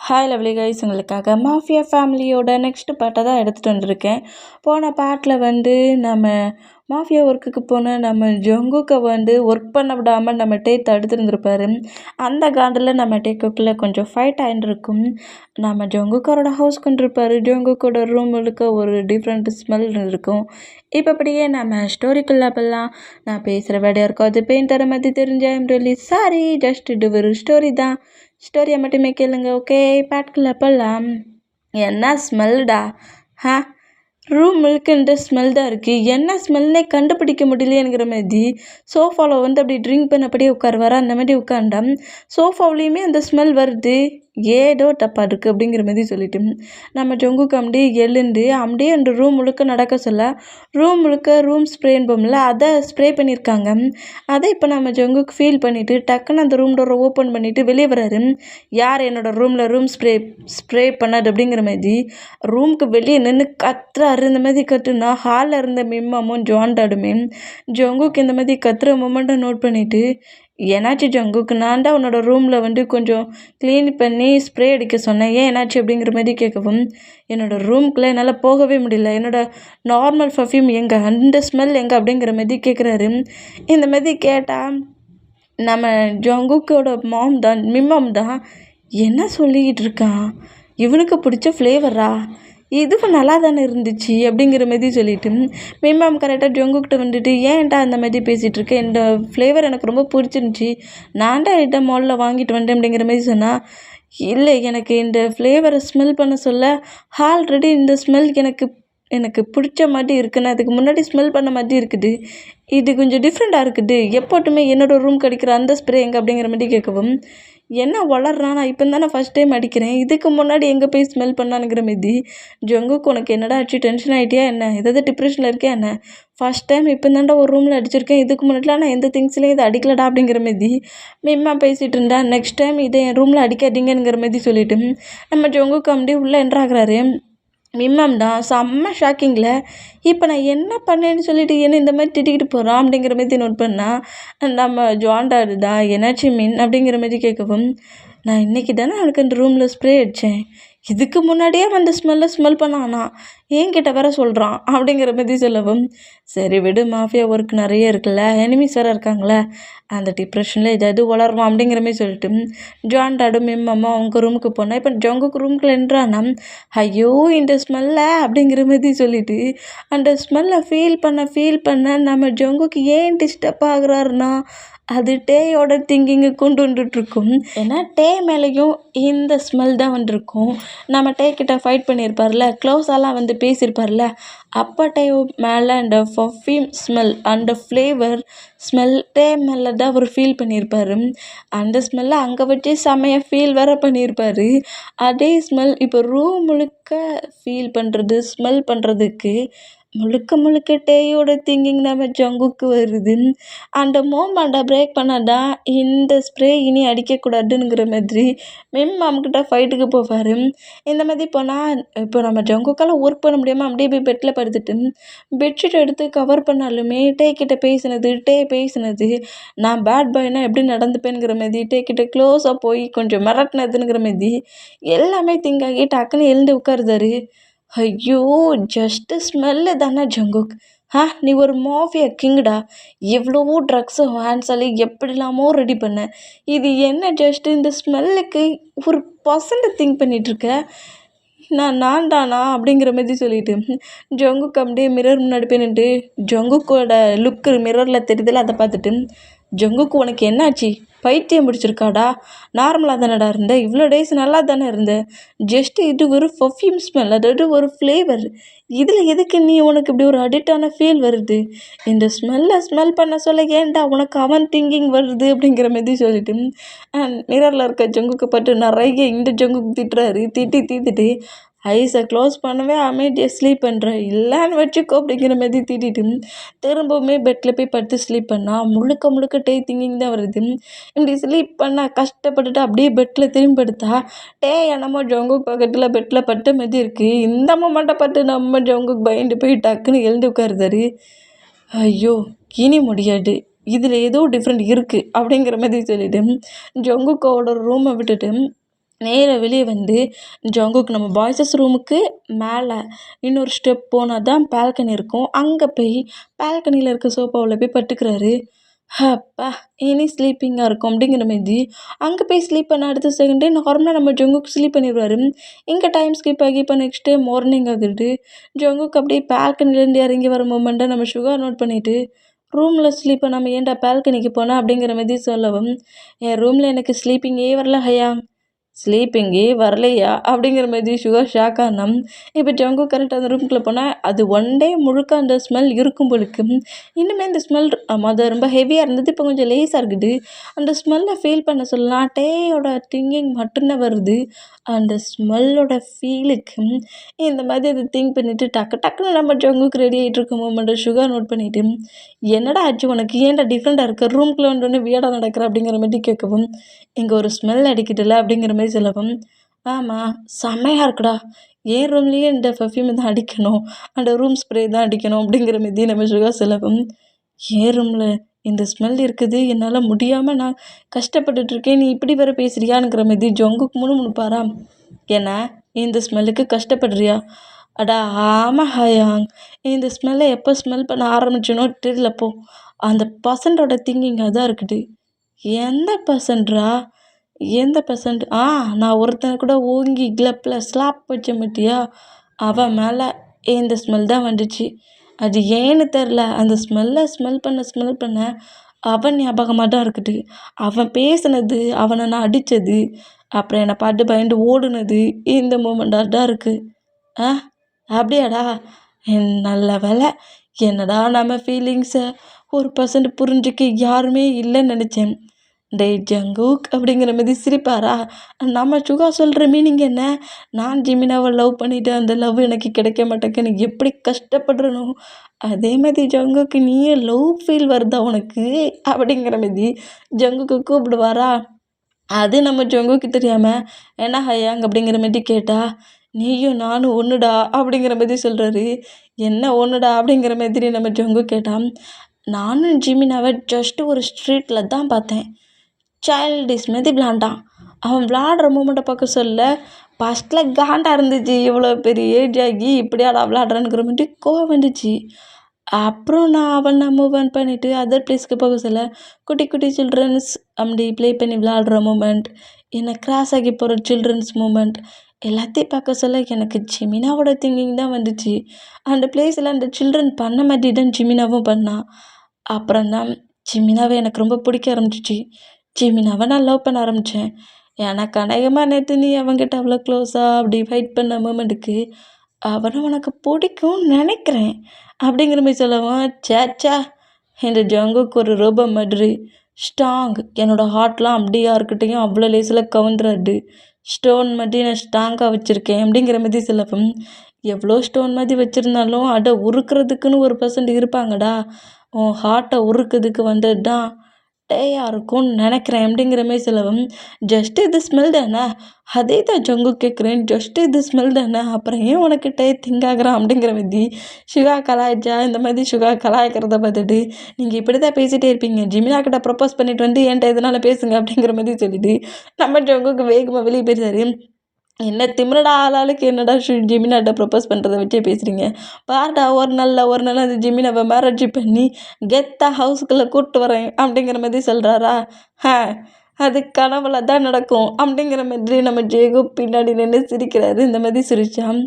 Hi lovely guys, உங்களுக்காக mafia ஃபேமிலியோட next பார்ட்டை தான் எடுத்துகிட்டு வந்திருக்கேன். போன பார்ட்டில் நம்ம மாஃபியா ஒர்க்குக்கு போன நம்ம ஜங்குக்கை ஒர்க் பண்ண விடாமல் நம்ம டே தடுத்துருந்துருப்பாரு. அந்த காண்டில் நம்ம டேக்குள்ளே கொஞ்சம் ஃபைட் ஆகிட்டுருக்கும். நம்ம ஜங்குக்கரோட ஹவுஸ் கொண்டிருப்பார். ஜங்குக்கோட ரூம் முழுக்க ஒரு டிஃப்ரெண்ட் ஸ்மெல் இருக்கும். இப்போ அப்படியே நம்ம ஸ்டோரிக்குள்ளே போகலாம். நான் பேசுகிற வேலையாக இருக்கும் அது பெயிண்டரை மாதிரி தெரிஞ்சேன் ரியலி சாரி. ஜஸ்ட் இது ஒரு ஸ்டோரி தான். ஸ்டோரியை மட்டுமே கேளுங்க, ஓகே? பாட்டுக்குள்ளே போகலாம். என்ன ஸ்மெல்டா? ரூம் முழுக்க ஸ்மெல் தான் இருக்குது. என்ன ஸ்மெல்னே கண்டுபிடிக்க முடியலையேங்கிற மாதிரி சோஃபாவில் அப்படி ட்ரிங்க் பண்ணபடியே உட்காருவார். அந்த மாதிரி உட்காண்டாம். சோஃபாவிலையுமே அந்த ஸ்மெல் வருது. ஏதோ தப்பாக இருக்குது அப்படிங்கிற மாதிரி சொல்லிட்டு நம்ம ஜங்குக்கு அப்படியே எழுந்து அப்படியே அந்த ரூம் முழுக்க நடக்க சொல்ல ரூம் முழுக்க ரூம் ஸ்ப்ரேன்போம்ல அதை ஸ்ப்ரே பண்ணியிருக்காங்க. அதை இப்போ நம்ம ஜங்குக்கு ஃபீல் பண்ணிவிட்டு டக்குன்னு அந்த ரூம் டோரை ஓப்பன் பண்ணிவிட்டு வெளியே வராரு. யார் என்னோடய ரூமில் ரூம் ஸ்ப்ரே பண்ணாது அப்படிங்கிற மாதிரி ரூமுக்கு வெளியே நின்று கத்துறாரு. இந்த மாதிரி கத்துனா ஹாலில் இருந்த மிம்மாமும் ஜான்டாடுமே ஜங்குக்கு இந்த மாதிரி கத்துற மொமெண்ட்டை நோட் பண்ணிவிட்டு, என்னாச்சு ஜங்குக்கு? நான் தான் உன்னோட ரூமில் கொஞ்சம் க்ளீன் பண்ணி ஸ்ப்ரே அடிக்க சொன்னேன், ஏன் என்னாச்சு அப்படிங்கிற மாதிரி கேட்கவும், என்னோடய ரூம்குள்ளே என்னால் போகவே முடியல, என்னோடய நார்மல் பர்ஃப்யூம் எங்கே, அந்த ஸ்மெல் எங்கே அப்படிங்கிற மாதிரி கேட்குறாரு. இந்த மாதிரி கேட்டால் நம்ம ஜங்குக்கோட மிம்மம் தான் என்ன சொல்லிக்கிட்டு இருக்கான், இவனுக்கு பிடிச்ச ஃப்ளேவரா, இதுவும் நல்லா தானே இருந்துச்சு அப்படிங்கிற மாதிரி சொல்லிவிட்டு மிம்மாம் கரெக்டாக ஜங்குக்கிட்ட ஏன்டா அந்த மாதிரி பேசிகிட்டு இருக்கேன், இந்த ஃப்ளேவர் எனக்கு ரொம்ப பிடிச்சிருந்துச்சி, நான்டா இதை மாலில் வாங்கிட்டு வந்தேன் அப்படிங்கிற மாதிரி சொன்னால், இல்லை எனக்கு இந்த ஃப்ளேவரை ஸ்மெல் பண்ண சொல்ல ஆல்ரெடி இந்த ஸ்மெல் எனக்கு பிடிச்ச மாதிரி இருக்குன்னு அதுக்கு முன்னாடி ஸ்மெல் பண்ண மாதிரி இருக்குது, இது கொஞ்சம் டிஃப்ரெண்ட்டாக இருக்குது, எப்போட்டுமே என்னோடய ரூம் கிடைக்கிற அந்த ஸ்ப்ரே எங்கே அப்படிங்கிற மாதிரி கேட்கவும், என்ன வளர்றான், நான் இப்போ தானே ஃபஸ்ட் டைம் அடிக்கிறேன், இதுக்கு முன்னாடி எங்கே போய் ஸ்மெல் பண்ணானுங்கிற மாதிரி ஜங்குக்கு உனக்கு என்னடா ஆச்சு, டென்ஷன் ஆகிட்டியா என்ன, ஏதாவது டிப்ரெஷனில் இருக்கியா என்ன, ஃபஸ்ட் டைம் இப்போ தாண்டா ஒரு ரூமில் அடிச்சிருக்கேன், இதுக்கு முன்னாடிலாம் நான் எந்த திங்ஸ்லேயும் இதை அடிக்கலடா அப்படிங்கிற மாதிரி மிம்மா பேசிகிட்டு இருந்தேன். நெக்ஸ்ட் டைம் இதை என் ரூமில் அடிக்காதீங்கிற மாதிரி சொல்லிவிட்டு நம்ம ஜங்குக்கு அப்படியே உள்ளே என்ட்ராகிறாரு. மிம்மம் தான் செம்ம ஷாக்கிங்கில், இப்போ நான் என்ன பண்ணேன்னு சொல்லிட்டு என்ன இந்த மாதிரி திட்டிக்கிட்டு போகிறான் அப்படிங்கிற மாதிரி நோட் பண்ணால் நம்ம ஜான்டாடு தான் என்னாச்சு மீன் அப்படிங்கிற மாதிரி கேட்கவும், நான் இன்றைக்கி தானே அவனுக்கு அந்த ரூமில் ஸ்ப்ரே அடித்தேன், இதுக்கு முன்னாடியே ஸ்மெல் பண்ணானா, என்கிட்ட வேற சொல்கிறான் அப்படிங்கிற மாதிரி சொல்லவும், சரி விடு, மாஃபியா ஒர்க் நிறைய இருக்குல்ல, எனிமீஸ் வேறு இருக்காங்களே, அந்த டிப்ரெஷனில் ஏதாவது வளருவான் அப்படிங்கிற மாதிரி சொல்லிட்டு ஜான்டாடும் மிம்மம்மா அவங்க ரூமுக்கு போனால் இப்போ ஜங்குக்கு ரூமுக்குள்ள என்றானா, ஐயோ இந்த ஸ்மெல்லை அப்படிங்கிற மாதிரி சொல்லிட்டு அந்த ஸ்மெல்லை ஃபீல் பண்ண நம்ம ஜங்குக்கு ஏன் டிஸ்டர்ப் ஆகுறாருன்னா அது டேயோட திங்கிங்கை கொண்டு வந்துட்டுருக்கும். ஏன்னா டே மேலேயும் இந்த ஸ்மெல் தான் வந்துருக்கும். நம்ம டே கிட்ட ஃபைட் பண்ணியிருப்பார்ல, க்ளோஸாலாம் பேசியிருப்பார்ல, அப்போ டே மேலே அந்த பர்ஃப்யூம் ஸ்மெல் அந்த ஃப்ளேவர் ஸ்மெல் டே மேலே தான் அவர் ஃபீல் பண்ணியிருப்பார். அந்த ஸ்மெல்லை அங்கே வச்சு செம்மையாக ஃபீல் வேறு பண்ணியிருப்பார். அதே ஸ்மெல் இப்போ ரூம் முழுக்க ஃபீல் பண்ணுறது ஸ்மெல் பண்ணுறதுக்கு முழுக்க டேயோட திங்கிங் நம்ம ஜங்குக்கு வருது. அந்த மோமெண்ட்டை பிரேக் பண்ணாதான் இந்த ஸ்ப்ரே இனி அடிக்கக்கூடாதுங்கிற மாதிரி மிம்மாம்கிட்ட ஃபைட்டுக்கு போவார். இந்த மாதிரி போனால் இப்போ நம்ம ஜங்குக்கெல்லாம் ஒர்க் பண்ண முடியாமல் அப்படியே போய் பெட்டில் படுத்துட்டு பெட்ஷீட் எடுத்து கவர் பண்ணாலுமே டே கிட்ட பேசினது நான் பேட் பாய்னா எப்படி நடந்துப்பேங்கிற மாதிரி டே கிட்ட க்ளோஸாக போய் கொஞ்சம் மிரட்டினதுங்கிற மாதிரி எல்லாமே திங்காகி டக்குன்னு எழுந்து உட்காருதாரு. ஐயோ ஜஸ்ட்டு ஸ்மெல்லு தானே ஜங்குக், நீ ஒரு மாஃபியா கிங்குடா, எவ்வளவோ ட்ரக்ஸு ஹேண்ட்ஸாலே எப்படிலாமோ ரெடி பண்ண, இது என்ன ஜஸ்ட்டு இந்த ஸ்மெல்லுக்கு ஒரு பர்சன்ட் திங்க் பண்ணிகிட்ருக்க, நான் தானா அப்படிங்கிற மாதிரி சொல்லிட்டு ஜங்குக்கு அப்படியே மிரர் முன்னாடி போய் நின்று ஜங்குக்கோட லுக்கு மிரரில் தெரியுதில்ல, அதை பார்த்துட்டு, ஜங்குக்கு உனக்கு என்னாச்சு, பைத்தியம் பிடிச்சிருக்காடா, நார்மலாக தானடா இருந்த, இவ்வளோ டேஸ் நல்லா தானே இருந்த, ஜஸ்ட்டு இது ஒரு பர்ஃப்யூம் ஸ்மெல், அதாவது ஒரு ஃப்ளேவர், இதில் எதுக்கு உனக்கு இப்படி ஒரு அடிக்டான ஃபீல் வருது, இந்த ஸ்மெல் பண்ண சொல்ல ஏன்டா உனக்கு அவன் திங்கிங் வருது அப்படிங்கிற மாதிரி சொல்லிட்டு மிரரில் இருக்க ஜங்குக்கு பட்டு நிறைய இந்த ஜங்குக்கு திட்டுறாரு. தீத்துட்டு ஐஸை க்ளோஸ் பண்ணவே அமைதியாக ஸ்லீப் பண்ணுறேன், இல்லைன்னு வச்சுக்கோ அப்படிங்கிற மாதிரி திட்டிட்டு திரும்பவுமே பெட்டில் போய் படுத்து ஸ்லீப் பண்ணால் முழுக்க டே திங்கிங் தான் வருது. இப்படி ஸ்லீப் பண்ணால் கஷ்டப்பட்டுட்டு அப்படியே பெட்டில் திரும்பி படுத்தா டே என்னமோ ஜங்குக் பக்கத்தில் பெட்டில் பட்ட மாதிரி இருக்குது. இந்த மொமெண்ட்டை பார்த்து நம்ம ஜங்குக் பயந்து போய் டக்குன்னு எழுந்து உட்காருதாரு. ஐயோ இனி முடியாது, இதில் ஏதோ டிஃப்ரெண்ட் இருக்குது அப்படிங்கிற மாதிரி சொல்லிட்டு ஜங்குக்கோட ரூமை விட்டுட்டு நேரா வெளியே வந்து ஜங்குக் நம்ம பாய்ஸஸ் ரூமுக்கு மேலே இன்னொரு ஸ்டெப் போனால் தான் பால்கனி இருக்கும். அங்கே போய் பால்கனியில் இருக்க சோஃபாவில் போய் படுத்துக்கிறாரு. அப்பா! இனி ஸ்லீப்பிங்காக இருக்கும் அப்படிங்கிற மாரி அங்கே போய் ஸ்லீப் பண்ண அடுத்த செகண்டே நார்மலாக நம்ம ஜங்குக் ஸ்லீப் பண்ணிடுவாரு. இங்கே டைம் ஸ்கிப் ஆகி இப்போ நெக்ஸ்ட் டே மார்னிங் ஆகுது. ஜங்குக் அப்படியே பால்கனிலேருந்து இறங்கி வர மூமெண்ட்டை நம்ம சுகர் நோட் பண்ணிவிட்டு ரூமில் ஸ்லீப் பண்ணாமல் ஏன்டா பால்கனிக்கு போனால் அப்படிங்கிற மாதிரி சொல்லவும், என் ரூமில் எனக்கு ஸ்லீப்பிங்கே வரல ஹயா. ஸ்லீப்பிங்கே வரலையா அப்படிங்கிற மாதிரி சுகர் ஷாக் ஆனோம். இப்போ ஜங்கு கரெக்டாக அந்த ரூம்குள்ளே போனால் அது ஒன் டே முழுக்க அந்த ஸ்மெல் இருக்கும் பொழுது இன்னுமே அந்த ஸ்மெல் அது ரொம்ப ஹெவியாக இருந்தது. இப்போ கொஞ்சம் லேஸாக இருக்குது. அந்த ஸ்மெல்லை ஃபீல் பண்ண சொல்லலாம். டேயோட திங்கிங் மட்டும்தான் வருது. அந்த ஸ்மெல்லோட ஃபீலுக்கு இந்த மாதிரி அதை திங்க் பண்ணிவிட்டு டக்குன்னு நம்ம ஜங்குக்கு ரெடி ஆகிட்டு இருக்கும் மூமெண்ட்டை சுகர் நோட் பண்ணிவிட்டு, என்னடா ஆச்சு உனக்கு, ஏன்டா டிஃப்ரெண்ட்டாக இருக்க, ரூம்குள்ளே வந்தோடனே வியர்டாக நடக்கிற அப்படிங்கிற மாதிரி கேட்கவும், இங்கே ஒரு ஸ்மெல் அடிக்குதுல்ல அப்படிங்கிற மாதிரி சொல்லவும், ஆமாம் செம்மையாக இருக்குடா, என் ரூம்லேயே இந்த பர்ஃப்யூம் தான் அடிக்கணும், அந்த ரூம் ஸ்ப்ரே தான் அடிக்கணும் அப்படிங்கிற மாதிரி நம்ம சுகர் சொல்லவும், என் ரூமில் இந்த ஸ்மெல் இருக்குது, என்னால் முடியாமல் நான் கஷ்டப்பட்டுட்ருக்கேன், நீ இப்படி வேறு பேசுறியாங்கிற மாதிரி ஜங்குக்கு முணுமுணுப்பாரா. ஏன்னா இந்த ஸ்மெல்லுக்கு கஷ்டப்படுறியா? அடா ஆமாம் ஹயாங், இந்த ஸ்மெல்லை எப்போ ஸ்மெல் பண்ண ஆரம்பிச்சனோ தெரியலப்போ, அந்த பர்சன்டோட திங்கிங் அதான் இருக்குது. எந்த பர்சன்ட்ரா? எந்த பர்சன்ட்? நான் ஒருத்தனை கூட ஓங்கி கிளப்பில் ஸ்லாப் வச்ச மாட்டியா, அவன் மேலே இந்த ஸ்மெல் தான் வந்துச்சு. அது ஏன்னு தெரில, அந்த ஸ்மெல் பண்ண அவன் ஞாபகமாக தான் இருக்குது. அவன் பேசுனது, அவனை நான் அடித்தது, அப்புறம் என்னை பார்த்து பயந்து ஓடுனது, இந்த மூமெண்ட்டாக தான் இருக்குது. அப்படியாடா, நல்ல வேலை. என்னடா நம்ம ஃபீலிங்ஸை 1% புரிஞ்சுக்க யாருமே இல்லைன்னு நினச்சேன். டேய் ஜங்குக் அப்படிங்கிற மாதிரி சிரிப்பாரா. நம்ம சுகா சொல்கிற மீனிங் என்ன, நான் ஜிமினாவை லவ் பண்ணிவிட்டு அந்த லவ் எனக்கு கிடைக்க மாட்டேங்குன்னு எப்படி கஷ்டப்படுறனோ அதே மாதிரி ஜங்குக்கு நீயே லவ் ஃபீல் வருதா உனக்கு அப்படிங்கிற மாதிரி ஜங்குக்கு கூப்பிடுவாரா. அது நம்ம ஜங்குக்கு தெரியாமல் என்ன ஹயாங் அப்படிங்கிற மாதிரி கேட்டா, நீயும் நானும் ஒன்றுடா அப்படிங்கிற மாதிரி சொல்கிறாரு. என்ன ஒன்றுடா அப்படிங்கிற மாதிரி நம்ம ஜங்கு கேட்டான். நானும் ஜிமினாவை ஜஸ்ட்டு ஒரு ஸ்ட்ரீட்டில் தான் பார்த்தேன். சைல்டிஷ் மாதிரி விளாண்டான். அவன் விளாடுற மூமெண்ட்டை பார்க்க சொல்ல ஃபஸ்ட்டில் காண்டாக இருந்துச்சு. இவ்வளோ பெரிய ஏஜ் ஆகி இப்படியாடா விளாட்றானுங்கிற மாதிரி கோவம் வந்துச்சு. அப்புறம் நான் அவனை மூவ் ஆன் பண்ணிவிட்டு அதர் பிளேஸ்க்கு போக சொல்ல குட்டி குட்டி சில்ட்ரன்ஸ் அப்படி ப்ளே பண்ணி விளாடுற மூமெண்ட், என்னை கிராஸ் ஆகி போகிற சில்ட்ரன்ஸ் மூமெண்ட் எல்லாத்தையும் பார்க்க சொல்ல எனக்கு ஜிமினாவோட திங்கிங் தான் வந்துச்சு. அந்த பிளேஸில் அந்த சில்ட்ரன் பண்ண மாதிரி தான் ஜிமினாவும் பண்ணான். அப்புறம் தான் ஜிமினாவை எனக்கு ரொம்ப பிடிக்க ஆரம்பிச்சிச்சு. ஜிமினாவை நான் லவ் பண்ண ஆரம்பித்தேன். எனக்கு அநேகமாக நேற்று நீ அவங்ககிட்ட அவ்வளோ க்ளோஸாக அப்படி ஃபைட் பண்ண மூமெண்ட்டுக்கு அவனை உனக்கு பிடிக்கும்னு நினைக்கிறேன் அப்படிங்கிற மாதிரி சொல்லவும், சேச்சா இந்த ஜங்குக்கு ஒரு ரோபோ மாதிரி ஸ்ட்ராங், என்னோடய ஹார்ட்லாம் அப்படியே யாருக்கிட்டையும் அவ்வளோ லேசில் கவுந்துறாது, ஸ்டோன் மாதிரி நான் ஸ்ட்ராங்காக வச்சுருக்கேன் அப்படிங்கிற மாதிரி சொல்லவும், எவ்வளோ ஸ்டோன் மாதிரி வச்சுருந்தாலும் அதை உருக்குறதுக்குன்னு ஒரு பர்சன்ட் இருப்பாங்கடா, உன் ஹார்ட்டை உருக்கிறதுக்கு வந்தது தான் டேயாக இருக்கும்னு நினைக்கிறேன் அப்படிங்கிற மாதிரி சொல்லவும், ஜஸ்ட்டு இது ஸ்மெல் தானே, அதே தான் ஜங்கு கேட்குறேன், ஜஸ்ட்டு இது ஸ்மெல் தானே, அப்புறம் ஏன் உனக்கு டே திங்க் ஆகுறான் அப்படிங்கிற மாதிரி சுகா கலாய்ச்சா. இந்த மாதிரி சுகா கலாய்க்கிறத பார்த்துட்டு, நீங்கள் இப்படி தான் பேசிகிட்டே இருப்பீங்க, ஜிமினா கிட்ட ப்ரப்போஸ் பண்ணிட்டு வந்து என்கிட்ட எதனால பேசுங்க அப்படிங்கிற மாதிரி சொல்லிட்டு நம்ம ஜங்குக்கு வேகமாக வெளியே போயிருந்தாரு. என்ன திமிரடா ஆளாளுக்கு என்னடா ஜிமினாட்ட ப்ரப்போஸ் பண்ணுறத வச்சே பேசுகிறீங்க, பாருடா ஒரு நாள் அந்த ஜிமினாவை மேரேஜ் பண்ணி கெத்தாக ஹவுஸுக்குள்ளே கூப்பிட்டு வரேன் அப்படிங்கிற மாதிரி சொல்கிறாரா. அது கனவுல தான் நடக்கும் அப்படிங்கிற மாதிரி நம்ம ஜேகோ பின்னாடி நின்று சிரிக்கிறாரு. இந்த மாதிரி சிரிச்சான்.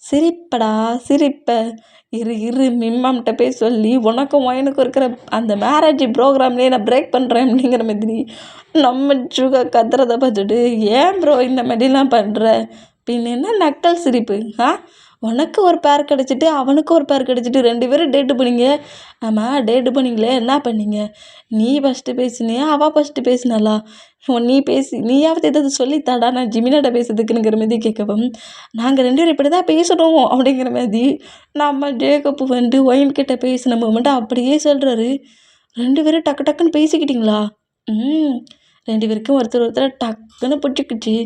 சிரிப்படா சிரிப்ப, இரு மிம்மாம்கிட்ட போய் சொல்லி உனக்கும் ஒயனுக்கும் இருக்கிற அந்த மேரேஜ் ப்ரோக்ராம்லேயே நான் பிரேக் பண்ணுறேன் அப்படிங்கிற மாதிரி நம்ம சுகா கத்துறதை பார்த்துட்டு, ஏன் ப்ரோ இந்த மாதிரிலாம் பண்ணுற, பின்ன என்ன நக்கல் சிரிப்பு, உனக்கு ஒரு பேர் கிடச்சிட்டு அவனுக்கு ஒரு பேர் கிடச்சிட்டு 2 பேரும் டேட்டு பண்ணிங்க. ஆமாம் டேட்டு பண்ணிங்களே, என்ன பண்ணீங்க, நீ ஃபஸ்ட்டு பேசினியா அவள் ஃபஸ்ட்டு பேசினாளா, நீயாவது எதாவது சொல்லித்தாடா நான் ஜிமினாட்ட பேசுறதுக்குங்கிற மாதிரி கேட்கவும், நாங்கள் 2 பேரும் இப்படி தான் பேசணும் அப்படிங்கிற மாதிரி நம்ம ஜேக்கப்பு வந்து ஒயின்கிட்ட பேசின மூமெண்ட்டு அப்படியே சொல்கிறாரு. 2 பேரும் டக்குன்னு பேசிக்கிட்டிங்களா? 2 பேருக்கும் ஒருத்தர் டக்குன்னு பிடிச்சிக்கிச்சு.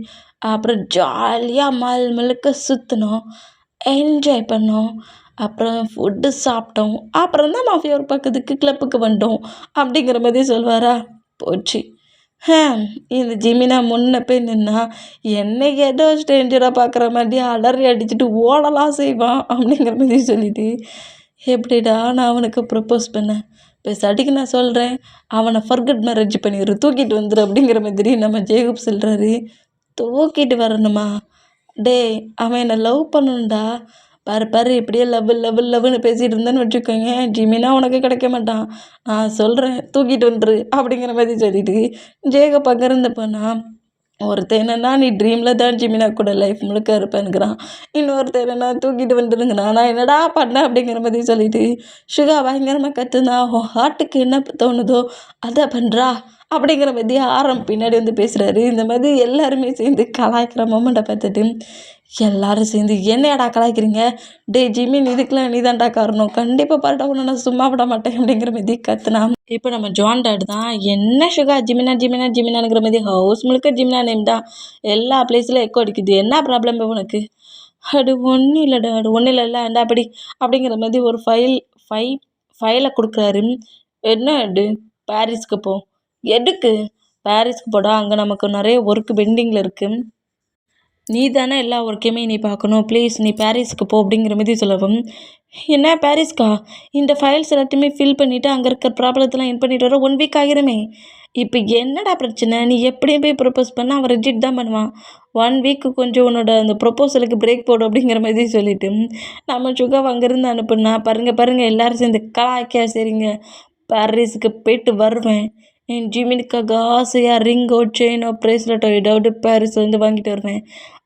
அப்புறம் ஜாலியாக முழுக்க சுற்றினோம், என்ஜாய் பண்ணோம், அப்புறம் ஃபுட்டு சாப்பிட்டோம், அப்புறம் தான் மாஃபியா ஒரு பக்கத்துக்கு கிளப்புக்கு வந்துட்டோம் அப்படிங்கிற மாதிரி சொல்வாரா. போச்சு, ஹம், இந்த ஜிமினா முன்ன போய் நின்னா என்னை ஏதோ ஸ்ட்ரேஞ்சராக பார்க்குற மாதிரி அலறி அடிச்சுட்டு ஓடலாம் செய்வான் அப்படிங்கிற மாதிரி சொல்லிட்டு எப்படிடா நான் அவனுக்கு ப்ரப்போஸ் பண்ணேன் பேசாட்டிக்கு நான் சொல்கிறேன் அவனை ஃபர்கட் மேரேஜ் பண்ணிடு தூக்கிட்டு வந்துடு அப்படிங்கிற மாதிரி நம்ம ஜேகப் சொல்கிறாரு. தூக்கிட்டு வரணுமா? டேய் அவன் என்னை லவ் பண்ணணும்டா. பாரு பாரு இப்படியே லவ்னு பேசிகிட்டு இருந்தேன்னு வச்சுக்கோங்க ஜிமினா உனக்கு கிடைக்க மாட்டான். நான் சொல்கிறேன் தூக்கிட்டு வந்துரு அப்படிங்கிற மாதிரி சொல்லிட்டு ஜேகப் அங்கேருந்து போனால் ஒருத்தன் என்னன்னா நீ ட்ரீமில் தான் ஜிமினா கூட லைஃப் முழுக்க இருப்பேனுங்கிறான். இன்னொருத்தன் என்னன்னா தூக்கிட்டு வந்துடுங்கிறான். நான் என்னடா பண்ணேன் அப்படிங்கிற மாதிரி சொல்லிட்டு சுகா பயங்கரமாக கற்றுனா உன் ஹார்ட்டுக்கு என்ன தோணுதோ அதை பண்ணுறா அப்படிங்கிற மாதிரி பின்னாடி வந்து பேசுகிறாரு. இந்த மாதிரி எல்லாருமே சேர்ந்து கலாய்க்கிற மொமெண்ட்டை பார்த்துட்டு எல்லாரும் சேர்ந்து என்னையாடா கலாய்க்கிறீங்க, டே ஜிமின் இதுக்கெலாம் நீ தான்டா காரணம், கண்டிப்பாக பாருடா உன்னை நான் சும்மா விட மாட்டேன் அப்படிங்கிற மாதிரி கத்துனா. இப்போ நம்ம ஜான் டாட் தான் என்ன சுகா ஜிமினாங்கிற மாதிரி ஹவுஸ் முழுக்க ஜிமினா நேம் தான் எல்லா பிளேஸில் எக்கோ அடிக்குது, என்ன ப்ராப்ளம் உனக்கு? அது ஒன்றும் இல்லைடா, அது ஒன்றும் இல்லைல்ல அண்டா அப்படிங்கிற மாதிரி ஒரு ஃபைலை கொடுக்குறாரு. என்ன அது? பாரிஸ்க்கு போ. எதுக்கு? பாரிஸ்க்கு போடா, அங்கே நமக்கு நிறைய ஒர்க்கு பெண்டிங்கில் இருக்குது, நீ தானே எல்லா ஒர்க்கையுமே நீ பார்க்கணும், ப்ளீஸ் நீ பாரிஸ்க்கு போ அப்படிங்கிற மாதிரி சொல்லவும். என்ன பாரிஸ்க்கா? இந்த ஃபைல்ஸ் எல்லாத்தையுமே ஃபில் பண்ணிவிட்டு அங்கே இருக்கிற ப்ராப்ளத்தெல்லாம் என் பண்ணிட்டு வர 1 வீக் ஆகிருமே. இப்போ என்னடா பிரச்சனை? நீ எப்படியும் போய் ப்ரப்போஸ் பண்ண அவன் ரிஜெக்ட் தான் பண்ணுவான். 1 வீக்கு கொஞ்சம் உன்னோட அந்த ப்ரொப்போசலுக்கு பிரேக் போடும் அப்படிங்கிற மாதிரி சொல்லிவிட்டு நம்ம சுகாவை அங்கேருந்து அனுப்புனா பாருங்கள் எல்லோரும் சேர்ந்து கலாய்க்க சரிங்க பாரிஸுக்கு போயிட்டு வருவேன், என் ஜிமினுக்காக ஆசையாக ரிங்கோ செயினோ ப்ரேஸ்லெட்டோ ஏதாவது பாரிஸ் வந்து வாங்கிட்டு வருவேன்,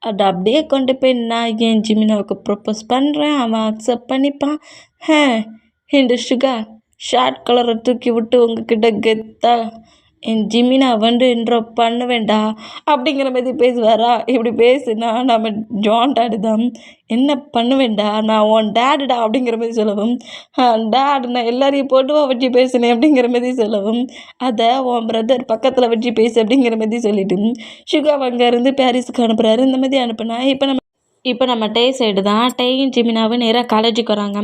அதை அப்படியே கொண்டு போய் நான் என் ஜிமினாவுக்கு ப்ரப்போஸ் பண்ணுறேன், அவன் அக்செப்ட் பண்ணிப்பான். இந்த சுகா ஷார்ட் கலரை தூக்கி விட்டு உங்ககிட்ட கெத்தா என் ஜிமினா வந்து என்ற பண்ணுவேண்டா அப்படிங்கிற மாதிரி பேசுவாரா. இப்படி பேசுனா நம்ம ஜான் டாடு தான் என்ன பண்ணுவேண்டா, நான் உன் டேடுடா அப்படிங்கிற மாதிரி சொல்லவும், டேடு நான் எல்லாரையும் போட்டுவா வச்சு பேசினேன் அப்படிங்கிற மாதிரி சொல்லவும், அதை உன் பிரதர் பக்கத்தில் வச்சு பேசு அப்படிங்கிற மாதிரி சொல்லிவிட்டு சுகா அங்கேருந்து பாரிஸுக்கு அனுப்புகிறாரு. இந்த மாதிரி அனுப்புனா இப்போ நம்ம டே சைடு தான். டேயும் ஜிமினாவும் நேராக காலேஜுக்கு வராங்க.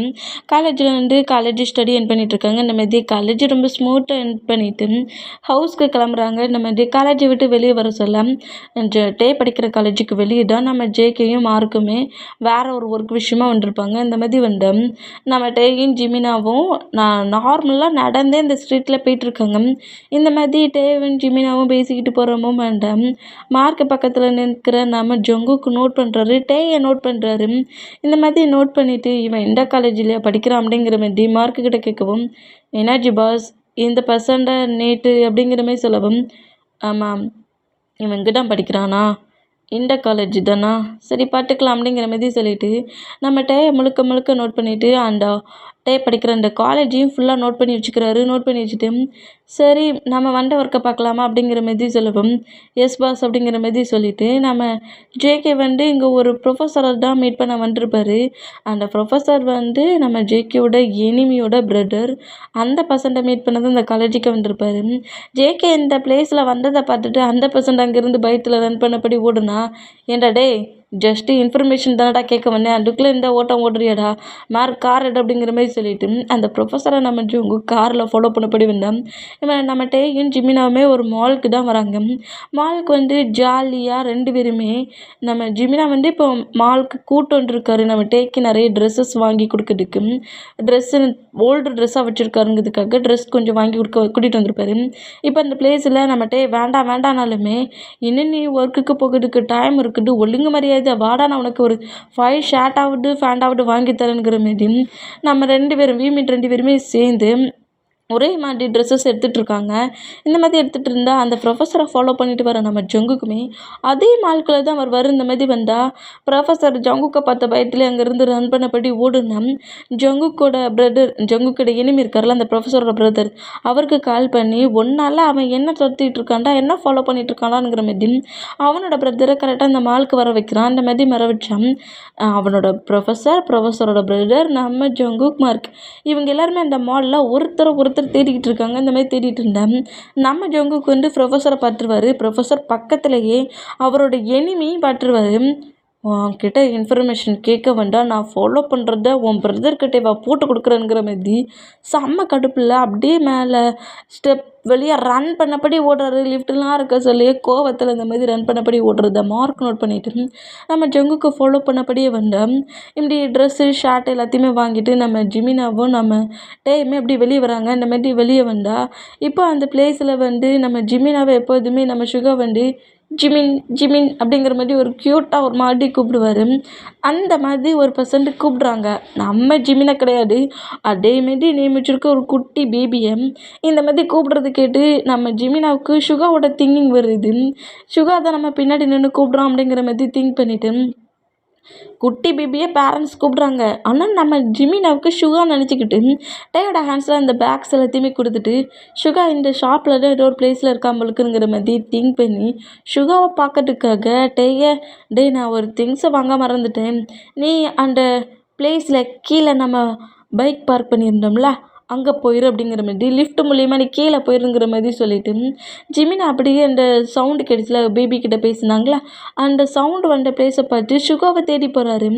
காலேஜில் வந்து காலேஜ் ஸ்டடி என் பண்ணிகிட்ருக்காங்க. இந்த மாதிரி காலேஜ் ரொம்ப ஸ்மூத்தாக என் பண்ணிவிட்டு ஹவுஸ்க்கு கிளம்புறாங்க. இந்த மாதிரி காலேஜை விட்டு வெளியே வர சொல்ல டே படிக்கிற காலேஜுக்கு வெளியே தான் நம்ம ஜேகேயும் மார்க்குமே வேறு ஒரு ஒர்க் விஷயமா வந்திருப்பாங்க. இந்த மாதிரி வந்து நம்ம டேயும் ஜிமினாவும் நார்மலாக நடந்தே இந்த ஸ்ட்ரீட்டில் போயிட்டுருக்காங்க. இந்த மாதிரி டேவும் ஜிமினாவும் பேசிக்கிட்டு போகிற மூமெண்ட்டை மார்க்கு பக்கத்தில் நிற்கிற நம்ம ஜங்குக்கு நோட் பண்ணுறாரு. டே நோட் பண்ணுறாரு. இந்த மாதிரி நோட் பண்ணிவிட்டு இவன் எந்த காலேஜ்லையா படிக்கிறான் அப்படிங்கிற மாதிரி மார்க்குக்கிட்ட கேட்கவும், என்னாச்சு பாஸ் இந்த பர்சன்டை நேட்டு அப்படிங்கிற மாதிரி சொல்லவும், ஆமாம் இவன் இங்கே தான் படிக்கிறானா, இந்த காலேஜ் தானா, சரி பார்த்துக்கலாம் அப்படிங்கிற மாதிரி சொல்லிவிட்டு நம்ம டே முழுக்க நோட் பண்ணிவிட்டு அந்த டே படிக்கிற அந்த காலேஜையும் ஃபுல்லாக நோட் பண்ணி வச்சுக்கிறாரு. நோட் பண்ணி வச்சுட்டு சரி நம்ம வந்த ஒர்க்கை பார்க்கலாமா அப்படிங்கிற மாதிரி சொல்லவும், எஸ் பாஸ் அப்படிங்கிற மாதிரி சொல்லிவிட்டு நம்ம ஜேகே வந்து இங்கே ஒரு ப்ரொஃபஸரை தான் மீட் பண்ண வந்திருப்பார். அந்த ப்ரொஃபஸர் வந்து நம்ம ஜேகேவோட எனிமியோட பிரதர். அந்த பர்சன்ட்டை மீட் பண்ணது அந்த காலேஜுக்கு வந்திருப்பார். ஜேகே இந்த பிளேஸில் வந்ததை பார்த்துட்டு அந்த பர்சன்ட் அங்கேருந்து பயத்தில் ரன் பண்ணபடி ஓடுனா, ஏன்டா டே ஜஸ்ட்டு இன்ஃபர்மேஷன் தானடா கேட்க வந்தேன், அதுக்குள்ளே இந்த ஓட்டம் ஓடுறியாடா, கார் எடு அப்படிங்கிற மாதிரி சொல்லிவிட்டு அந்த ப்ரொஃபஸரை நம்ம ஜோங்கு காரில் ஃபாலோ பண்ணபடி வந்தோம். இவன் நம்ம டேயும் ஜிமினாவுமே ஒரு மாலுக்கு தான் வராங்க. மாலுக்கு வந்து ஜாலியாக 2 பேருமே நம்ம ஜிமினா வந்து இப்போ மாலுக்கு கூட்டு வந்துருக்காரு. நம்ம டேக்கு நிறைய ட்ரெஸ்ஸஸ் வாங்கி கொடுக்குறதுக்கு, ட்ரெஸ்ஸு ஓல்டு ட்ரெஸ்ஸாக வச்சுருக்காருங்கிறதுக்காக ட்ரெஸ் கொஞ்சம் வாங்கி கூட்டிகிட்டு வந்திருப்பாரு. இப்போ அந்த பிளேஸில் நம்ம டே வேண்டானாலுமே இன்னும் நீ ஒர்க்குக்கு போகிறதுக்கு டைம் இருக்குது, ஒழுங்கு மரியாதை வாடா நான் உனக்கு ஒரு 5 ஷர்ட்டாவது ஃபேண்டாவது வாங்கி தரேங்கிற மாரி நம்ம 2 பேரும் வீமிட் 2 பேருமே சேர்ந்து ஒரே மாதிரி ட்ரெஸ்ஸஸ் எடுத்துகிட்டு இருக்காங்க. இந்த மாதிரி எடுத்துகிட்டு இருந்தால் அந்த ப்ரொஃபஸரை ஃபாலோ பண்ணிட்டு வர நம்ம ஜங்குக்குமே அதே மால்குள்ளே தான் வருவார். இந்த மாதிரி வந்தால் ப்ரொஃபஸர் ஜங்குக்கை பார்த்த பயத்தில் அங்கேருந்து ரன் பண்ணபடி ஓடுனா ஜங்குக்கோட எனிமி இருக்கார்ல அந்த ப்ரொஃபஸரோட பிரதர், அவருக்கு கால் பண்ணி ஒன்றால் அவன் என்ன தொத்திட்டு இருக்கான்டா, என்ன ஃபாலோ பண்ணிட்டு இருக்கானாங்கிற மாதிரி அவனோட பிரதரை கரெக்டாக அந்த மாலுக்கு வர வைக்கிறான். அந்த மாதிரி வர வச்சான் அவனோட ப்ரொஃபஸரோட பிரதர் நம்ம ஜங்குக் மார்க் இவங்க எல்லாருமே அந்த மாலில் ஒருத்தர் தேடிக்கிட்டு இருக்காங்க. இந்த மாதிரி தேடிட்டு இருந்தேன் நம்ம ஜங்குக்கு வந்து ப்ரொஃபஸரை பார்த்துருவாரு. ப்ரொஃபஸர் பக்கத்துலேயே அவரோட எனிமி பார்த்துருவாரு. உன்கிட்ட இன்ஃபர்மேஷன் கேட்க வேண்டாம், நான் ஃபாலோ பண்ணுறத உன் பிரதர்கிட்ட போட்டு கொடுக்குறேங்கிற மாதிரி செம்ம கடுப்பில் அப்படியே மேலே ஸ்டெப் வெளியே ரன் பண்ணபடி ஓடுறாரு. லிஃப்ட்லாம் இருக்க சொல்லி கோவத்தில் இந்த மாதிரி ரன் பண்ணபடி ஓடுறத மார்க் நோட் பண்ணிவிட்டு நம்ம ஜங்குக்கு ஃபாலோ பண்ணபடியே வந்தோம். இப்படி ட்ரெஸ்ஸு ஷர்ட் எல்லாத்தையுமே வாங்கிட்டு நம்ம ஜிமினாவும் நம்ம டேயுமே அப்படி வெளியே வராங்க. இந்த மாதிரி வெளியே வந்தால் இப்போ அந்த பிளேஸில் வந்து நம்ம ஜிமினாவை எப்போதுமே நம்ம சுகர் வந்து ஜிமின் ஜிமின் அப்படிங்கிற மாதிரி ஒரு க்யூட்டாக ஒரு மாதிரி கூப்பிடுவார். அந்த மாதிரி ஒரு பர்சன்ட் கூப்பிட்றாங்க. நம்ம ஜிமினை கிடையாது, அதே மாரி நேம் வச்சுருக்க ஒரு குட்டி பேபியை இந்த மாதிரி கூப்பிட்றது கேட்டு நம்ம ஜிமினாவுக்கு சுகாவோட திங்கிங் வருது. சுகா தான் நம்ம பின்னாடி நின்று கூப்பிட்றோம் அப்படிங்கிற மாதிரி திங்க் பண்ணிவிட்டு குட்டி பேபியை பேரண்ட்ஸ் கூப்பிட்றாங்க. ஆனால் நம்ம ஜிமினாவுக்கு சுகா நினச்சிக்கிட்டு டேயோட ஹேண்ட்ஸில் அந்த பேக்ஸ் எல்லாத்தையுமே கொடுத்துட்டு சுகா இந்த ஷாப்பில் தான் ஏதோ ஒரு பிளேஸில் இருக்காமலுக்குங்கிற மாதிரி திங்க் பண்ணி சுகாவை பார்க்கறதுக்காக டேய் நான் ஒரு திங்ஸை வாங்க மறந்துட்டேன், நீ அந்த பிளேஸில் கீழே நம்ம பைக் பார்க் பண்ணியிருந்தோம்ல அங்கே போயிரு அப்படிங்கிற மாதிரி லிஃப்ட் மூலியமா நீ கீழே போயிருங்கிற மாதிரி சொல்லிட்டு ஜிமினா அப்படியே அந்த சவுண்டு கிடைச்சல பேபி கிட்ட பேசினாங்களா அந்த சவுண்டு வந்த பிளேஸை பார்த்து சுகாவை தேடி போகிறாரு.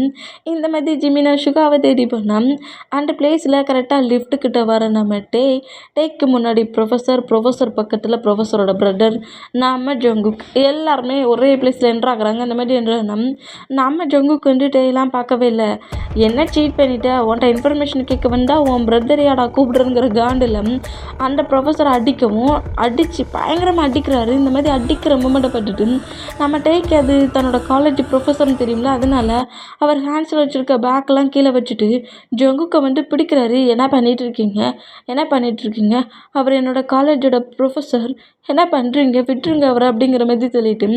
இந்த மாதிரி ஜிமினா சுகாவை தேடி போனால் அந்த பிளேஸில் கரெக்டாக லிஃப்ட் கிட்ட வர நம்ம டேக்கு முன்னாடி ப்ரொஃபஸர் பக்கத்தில் ப்ரொஃபஸரோட பிரதர் நம்ம ஜங்குக் எல்லாருமே ஒரே பிளேஸில் என்ட்ராகிறாங்க. அந்த மாதிரி என்ட்ரானா நம்ம ஜங்குக் வந்து டேலாம் பார்க்கவே இல்லை. என்ன சீட் பண்ணிட்ட, உன்ட்ட இன்ஃபர்மேஷன் கேட்க வந்தால் உன் பிரதரையாடா கூப்பிடுறங்கிற காண்டில் அந்த ப்ரொஃபஸரை அடிக்கவும் அடித்து பயங்கரமாக அடிக்கிறாரு. இந்த மாதிரி அடிக்கிற மூமெண்ட்டை பார்த்துட்டு நம்ம டேக்கு அது தன்னோட காலேஜ் ப்ரொஃபஸர்னு தெரியும்ல, அதனால் அவர் ஹேண்ட்ஸில் வச்சுருக்க பேக்கெலாம் கீழே வச்சுட்டு ஜங்குக்கை வந்து பிடிக்கிறாரு. என்ன பண்ணிகிட்ருக்கீங்க, அவர் என்னோடய காலேஜோட ப்ரொஃபஸர், என்ன பண்ணுறீங்க, விட்டுருங்க அவரை அப்படிங்கிற மாதிரி சொல்லிட்டு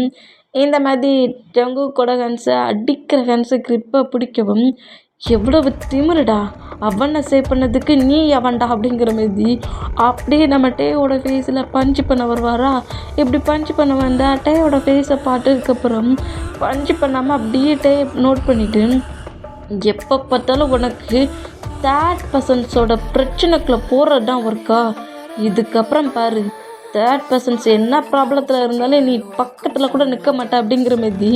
இந்த மாதிரி ஜங்குக்கோட ஹேண்ட்ஸை அடிக்கிற ஹேண்ட்ஸை க்ரிப்பை பிடிக்கவும் எவ்வளவு திமிருடா, அவனை சேவ் பண்ணதுக்கு நீ அவன்டா அப்படிங்கிற மாதிரி அப்படியே நம்ம டேயோட ஃபேஸில் பஞ்சு பண்ண வருவாரா. இப்படி பஞ்சு பண்ண வந்தால் டேயோட ஃபேஸை பார்த்ததுக்கப்புறம் பஞ்சு பண்ணாமல் அப்படியே டே நோட் பண்ணிவிட்டு எப்போ பார்த்தாலும் உனக்கு தேர்ட் பர்சன்ஸோட பிரச்சனைக்குள்ளே போகிறது தான் ஒர்க்கா, இதுக்கப்புறம் பாரு தேர்ட் பர்சன்ஸ் என்ன ப்ராப்ளத்தில் இருந்தாலும் நீ பக்கத்தில் கூட நிற்க மாட்டே அப்படிங்கிற மாதிரி